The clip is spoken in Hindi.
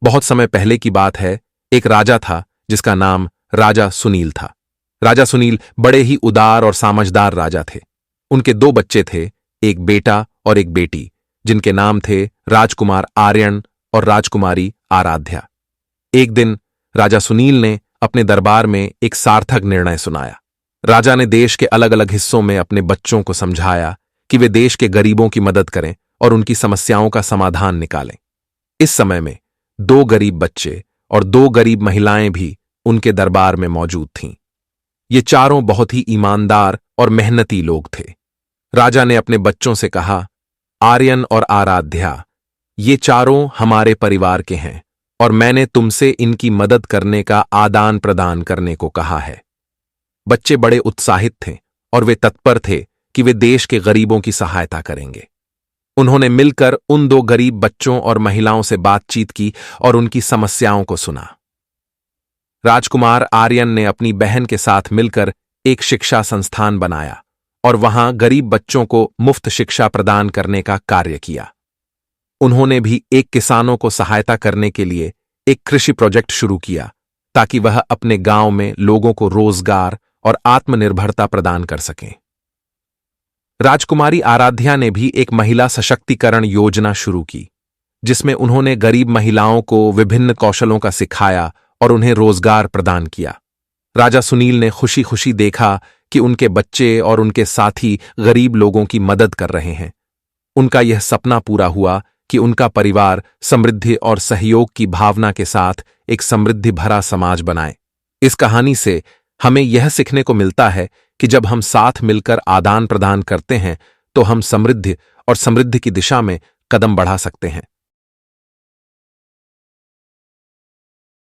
बहुत समय पहले की बात है। एक राजा था जिसका नाम राजा सुनील था। राजा सुनील बड़े ही उदार और समझदार राजा थे। उनके दो बच्चे थे, एक बेटा और एक बेटी, जिनके नाम थे राजकुमार आर्यन और राजकुमारी आराध्या। एक दिन राजा सुनील ने अपने दरबार में एक सार्थक निर्णय सुनाया। राजा ने देश के अलग अलग हिस्सों में अपने बच्चों को समझाया कि वे देश के गरीबों की मदद करें और उनकी समस्याओं का समाधान निकालें। इस समय में दो गरीब बच्चे और दो गरीब महिलाएं भी उनके दरबार में मौजूद थीं। ये चारों बहुत ही ईमानदार और मेहनती लोग थे। राजा ने अपने बच्चों से कहा, आर्यन और आराध्या, ये चारों हमारे परिवार के हैं और मैंने तुमसे इनकी मदद करने का आदान प्रदान करने को कहा है। बच्चे बड़े उत्साहित थे और वे तत्पर थे कि वे देश के गरीबों की सहायता करेंगे। उन्होंने मिलकर उन दो गरीब बच्चों और महिलाओं से बातचीत की और उनकी समस्याओं को सुना। राजकुमार आर्यन ने अपनी बहन के साथ मिलकर एक शिक्षा संस्थान बनाया और वहां गरीब बच्चों को मुफ्त शिक्षा प्रदान करने का कार्य किया। उन्होंने भी एक किसानों को सहायता करने के लिए एक कृषि प्रोजेक्ट शुरू किया ताकि वह अपने गांव में लोगों को रोजगार और आत्मनिर्भरता प्रदान कर सकें। राजकुमारी आराध्या ने भी एक महिला सशक्तिकरण योजना शुरू की, जिसमें उन्होंने गरीब महिलाओं को विभिन्न कौशलों का सिखाया और उन्हें रोजगार प्रदान किया। राजा सुनील ने खुशी खुशी देखा कि उनके बच्चे और उनके साथी गरीब लोगों की मदद कर रहे हैं। उनका यह सपना पूरा हुआ कि उनका परिवार समृद्धि और सहयोग की भावना के साथ एक समृद्धि भरा समाज बनाए। इस कहानी से हमें यह सीखने को मिलता है कि जब हम साथ मिलकर आदान प्रदान करते हैं तो हम समृद्धि और समृद्धि की दिशा में कदम बढ़ा सकते हैं।